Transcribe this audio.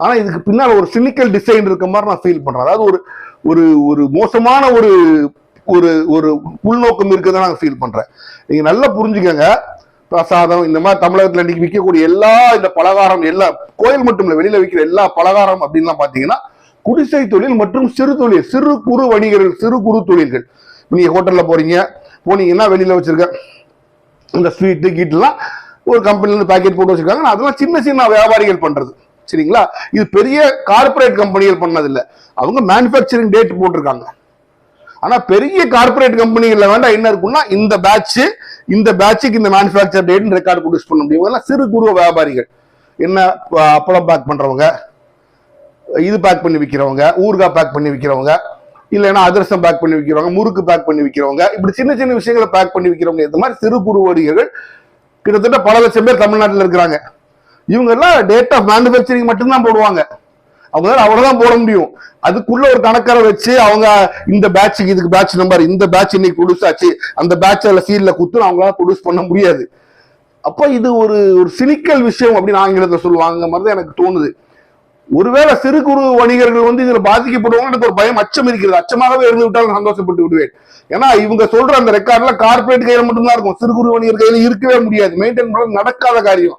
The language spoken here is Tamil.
ஆனா இதுக்கு பின்னால் ஒரு சினிக்கல் டிசைன் இருக்க மாதிரி நான் ஃபீல் பண்றேன். அதாவது ஒரு ஒரு ஒரு மோசமான ஒரு ஒரு ஒரு உள்நோக்கம் இருக்குதான் நான் ஃபீல் பண்றேன். நீங்க நல்லா புரிஞ்சுக்கங்க, பிரசாதம் இந்த மாதிரி தமிழகத்துல இன்னைக்கு விற்கக்கூடிய எல்லா இந்த பலகாரம் எல்லாம் கோயில் மட்டும் இல்ல, வெளியில விற்கிற எல்லா பலகாரம் அப்படின்லாம் பாத்தீங்கன்னா குடிசை தொழில் மற்றும் சிறு தொழில், சிறு குறு வணிகர்கள், சிறு குறு தொழில்கள். நீங்க ஹோட்டல்ல போனீங்கன்னா வெளியில வச்சிருக்க இந்த ஸ்வீட்டு கீட்டுலாம் ஒரு கம்பெனில இருந்து பேக்கெட் போட்டு வச்சிருக்காங்க. அதெல்லாம் சின்ன சின்ன வியாபாரிகள் பண்றது, சரிங்களா? இது பெரிய கார்பரேட் கம்பெனிகள் பண்ணது இல்ல, அவங்க மேனுபேக்சரிங் டேட் போட்டிருக்காங்க. ஆனா பெரிய கார்பரேட் கம்பெனிகள்ல வேண்டாம் என்ன இருக்குன்னா இந்த பேட்சுக்கு இந்த மேனுபேக்சர் டேட் ரெக்கார்டு ப்ரொடியூஸ் பண்ண முடியும். சிறு குறு வியாபாரிகள், என்ன அப்பளம் பேக் பண்றவங்க, இது பேக் பண்ணி விற்கிறவங்க, ஊறுகாய் பேக் பண்ணி விற்கிறவங்க, இல்லைன்னா அதிரசம் பேக் பண்ணி விற்கிறவங்க, முறுக்கு பேக் பண்ணி விற்கிறவங்க, இப்படி சின்ன சின்ன விஷயங்களை பேக் பண்ணி விற்கிறவங்க, இந்த மாதிரி சிறு குறு வணிகர்கள் கிட்டத்தட்ட பல லட்சம் பேர் தமிழ்நாட்டில் இருக்கிறாங்க. இவங்க எல்லாம் டேட் ஆஃப் மேனுபேக்சரிங் மட்டும்தான் போடுவாங்க. அவங்க அவ்வளவுதான் போட முடியும். அதுக்குள்ள ஒரு கணக்கரை வச்சு அவங்க இந்த பேட்சுக்கு இதுக்கு பேட்ச் நம்பர், இந்த பேட்ச் இன்னைக்கு ப்ரொடியூஸ் ஆச்சு, அந்த பேட்ச் சீல்ல குத்து அவங்களால ப்ரொடியூஸ் பண்ண முடியாது. அப்ப இது ஒரு சினிக்கல் விஷயம் அப்படின்னு ஆங்கிலத்தில் சொல்லுவாங்க மாதிரி எனக்கு தோணுது. ஒருவேளை சிறு குறு வணிகர்கள் இதுல பாதிக்கப்படுவாங்க எனக்கு ஒரு பயம், அச்சம் இருக்கிறது. அச்சமாகவே இருந்து விட்டாலும் சந்தோஷப்பட்டு விடுவேன். ஏன்னா இவங்க சொல்ற அந்த ரெக்கார்ட்ல கார்பரேட் கையில மட்டும்தான் இருக்கும், சிறு குறு வணிகர் கையில இருக்கவே முடியாது. மெயின்டைன் பண்ண நடக்காத காரியம்.